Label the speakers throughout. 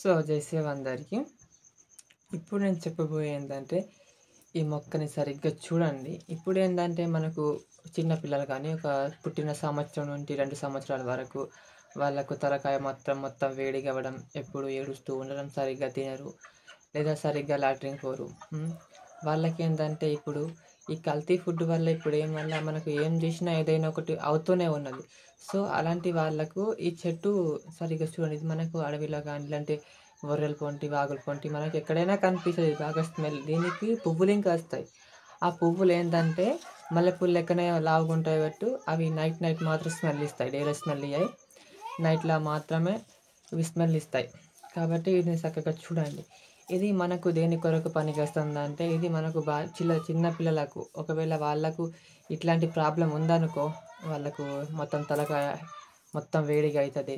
Speaker 1: జై సేవ్ అందరికీ. ఇప్పుడు నేను చెప్పబోయేది ఏందంటే, ఈ మొక్కని సరిగ్గా చూడండి. ఇప్పుడేందంటే మనకు చిన్న పిల్లలు కానీ, ఒక పుట్టిన సంవత్సరం నుండి 2 సంవత్సరాల వరకు వాళ్ళకు తలకాయ మొత్తం వేడిగా అవ్వడం, ఎప్పుడు ఏడుస్తూ ఉండడం, సరిగ్గా తినరు, లేదా సరిగ్గా లాట్రిన్ పోరు. వాళ్ళకేందంటే ఇప్పుడు ఈ కల్తీ ఫుడ్ వల్ల వల్ల మనకు ఏం చేసినా ఏదైనా ఒకటి అవుతూనే ఉన్నది. అలాంటి వాళ్ళకు ఈ చెట్టు సరిగ్గా చూడండి. ఇది మనకు అడవిలో గాని, ఇలాంటి గొర్రెల పొంటి, వాగుల పొంటి మనకెక్కడైనా కనిపిస్తది. బాగా స్మెల్. దీనికి పువ్వులింకా వస్తాయి. ఆ పువ్వులేందంటే మల్లెపూలు లెక్కనే లావుగుంటాయి బట్ అవి నైట్ మాత్రం స్మెల్ ఇస్తాయి. డేలో స్మెల్ ఇయ్యయి. నైట్‌లా మాత్రమే ఇవి స్మెల్ ఇస్తాయి. కాబట్టి వీటిని చక్కగా చూడండి. ఇది మనకు దేని కొరకు పనికొస్తుందంటే, ఇది మనకు చిన్న పిల్లలకు ఒకవేళ వాళ్ళకు ఇట్లాంటి ప్రాబ్లమ్ ఉందనుకో, వాళ్ళకు మొత్తం తలకాయ మొత్తం వేడిగా అయితది.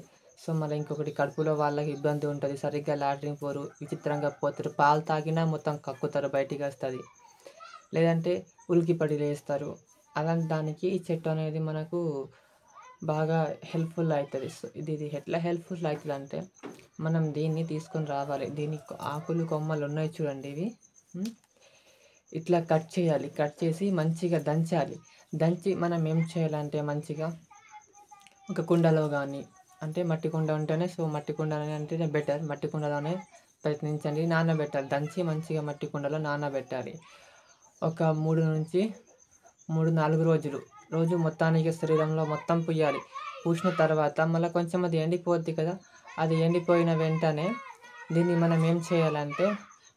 Speaker 1: మళ్ళీ ఇంకొకటి కడుపులో వాళ్ళకి ఇబ్బంది ఉంటది. సరిగ్గా లాట్రిన్ పోరు. విచిత్రంగా పోతారు. పాలు తాగినా మొత్తం కక్కుతారు. బయటికొస్తది. లేదంటే ఉలికిపడి లేస్తారు. అలాంటి దానికి ఈ చెట్టు అనేది మనకు బాగా హెల్ప్‌ఫుల్ అయితది. ఇది ఎట్లా హెల్ప్‌ఫుల్ అయితదంటే, మనం దీన్ని తీసుకొని రావాలి. దీనికి ఆకులు, కొమ్మలు ఉన్నాయి చూడండి ఇవి. హ్మ్. ఇట్లా కట్ చేయాలి. కట్ చేసి మంచిగా దంచాలి. దంచి మనం ఏం చేయాలంటే మంచిగా ఒక కుండలో గానీ, అంటే మట్టి కుండ ఉంటేనే మట్టి కుండలోనే అంటేనే బెటర్. మట్టి కుండలోనే ప్రయత్నించండి. నానబెట్టాలి. దంచి మంచిగా మట్టి కుండలో నానబెట్టాలి. ఒక 3, 4 రోజులు. రోజు మొత్తానికి శరీరంలో మొత్తం పుయ్యాలి. పూసిన తర్వాత మళ్ళా కొంచెం అది ఎండిపోద్ది కదా! అది ఎండిపోయిన వెంటనే దీన్ని మనం ఏం చేయాలంటే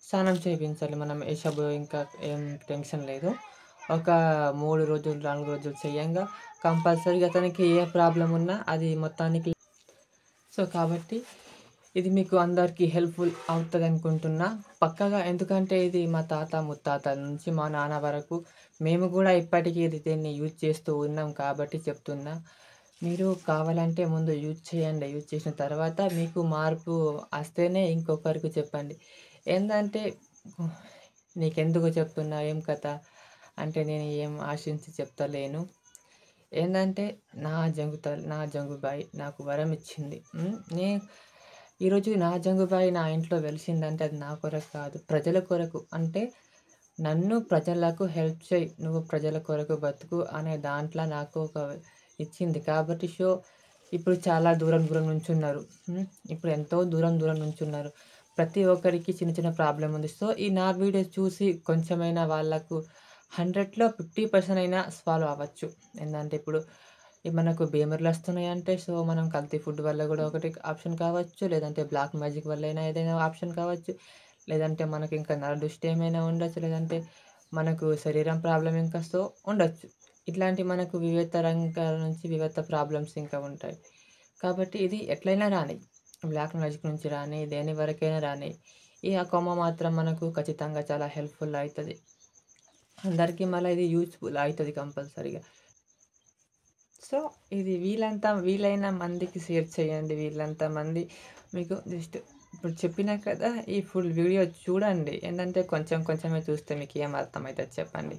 Speaker 1: స్నానం చేపించాలి. మనం ఏ సబ్బు ఇంకా ఏం టెన్షన్ లేదు. ఒక 3 రోజులు, 4 రోజులు చేయంగా కంపల్సరీగా అతనికి ఏ ప్రాబ్లమ్ ఉన్నా అది మొత్తానికి కాబట్టి ఇది మీకు అందరికీ హెల్ప్‌ఫుల్ అవుతదనుకుంటున్నా. పక్కాగా ఎందుకంటే ఇది మా తాత, ముత్తాతల నుంచి మా నాన్న వరకు మేము గూడా ఇప్పటికీ దీన్ని యూజ్ చేస్తూ ఉన్నాం కాబట్టి చెప్తున్నా. మీరు కావాలంటే ముందు యూజ్ చేయండి. యూజ్ చేసిన తర్వాత మీకు మార్పు వస్తేనే ఇంకొకరికి చెప్పండి. ఏందంటే నీకెందుకు చెప్తున్నా, ఏం కథ అంటే నేను ఏం ఆశించి చెప్తలేను. ఏందంటే నా జంగుబాయి నాకు వరం ఇచ్చింది. ఈరోజు నా జంగుబాయి నా ఇంట్లో వెలిసిందంటే అది నా కొరకు కాదు, ప్రజల కొరకు. అంటే నన్ను ప్రజలకు హెల్ప్ చెయి, నువ్వు ప్రజల కొరకు బతుకు అనే దాంట్లో నాకు ఒక ఇచ్చింది. కాబట్టి ఇప్పుడు చాలా దూరం నుంచున్నారు. ఇప్పుడు ఎంతో దూరం నుంచున్నారు. ప్రతి ఒక్కరికి చిన్న ప్రాబ్లమ్ ఉంది. ఈ నా వీడియోస్ చూసి కొంచెమైనా వాళ్ళకు 100లో 50% అయినా సాల్వ్ అవ్వచ్చు. ఏందంటే ఇప్పుడు మనకు బీమర్లొస్తున్నాయంటే మనం కల్తీ ఫుడ్ వల్ల గూడా ఒకటి ఆప్షన్ కావచ్చు. లేదంటే బ్లాక్ మ్యాజిక్ వల్లైనా ఏదైనా ఆప్షన్ కావచ్చు. లేదంటే మనకి ఇంకా నరదృష్టి ఏమైనా ఉండొచ్చు. లేదంటే మనకు శరీరం ప్రాబ్లమ్ ఇంకా ఉండొచ్చు. ఇట్లాంటి మనకు వివిధ రంగాల నుంచి వివిధ ప్రాబ్లమ్స్ ఇంకా ఉంటాయి. కాబట్టి ఇది ఎట్లైనా రాని. బ్లాక్ మ్యాజిక్ నుంచి రాని, దేని వరకైనా రాని. ఆ కొమ్మ మాత్రం మనకు ఖచ్చితంగా చాలా హెల్ప్‌ఫుల్ అయితది. అందరికీ మళ్ళా ఇది యూజ్‌ఫుల్ అయితది కంపల్సరీగా. ఇది వీలైన మందికి షేర్ చేయండి. వీళ్ళంతా మంది మీకు జస్ట్ ఇప్పుడు చెప్పినా కదా! ఈ ఫుల్ వీడియో చూడండి. ఏందంటే కొంచెమే చూస్తే మీకేం అర్థమైతది చెప్పండి.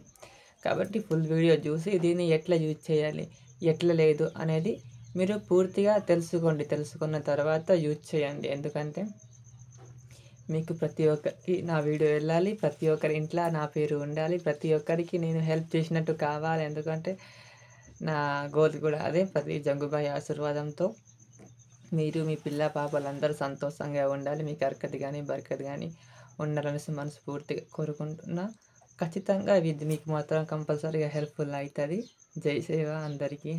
Speaker 1: కాబట్టి ఫుల్ వీడియో చూసి దీన్ని ఎట్లా యూజ్ చేయాలి, ఎట్లా లేదు అనేది మీరు పూర్తిగా తెలుసుకోండి. తెలుసుకున్న తర్వాత యూజ్ చేయండి. ఎందుకంటే మీకు ప్రతి ఒక్కరికి నా వీడియో వెళ్ళాలి. ప్రతి ఒక్కరి ఇంట్లో నా పేరు ఉండాలి. ప్రతి ఒక్కరికి నేను హెల్ప్ చేసినట్టు కావాలి. ఎందుకంటే నా గోల్ కూడా అదే. ప్రతి జంగుబాయి ఆశీర్వాదంతో మీరు, మీ పిల్ల పాపలందరూ సంతోషంగా ఉండాలి. మీకు హర్కత్ గాని, బర్కత్ గాని ఉండాలనేసి మనస్ఫూర్తిగా కోరుకుంటున్నా. ఖచ్చితంగా ఇది మీకు మాత్రం కంపల్సరీగా హెల్ప్‌ఫుల్ అయితది. జై సేవ అందరికీ.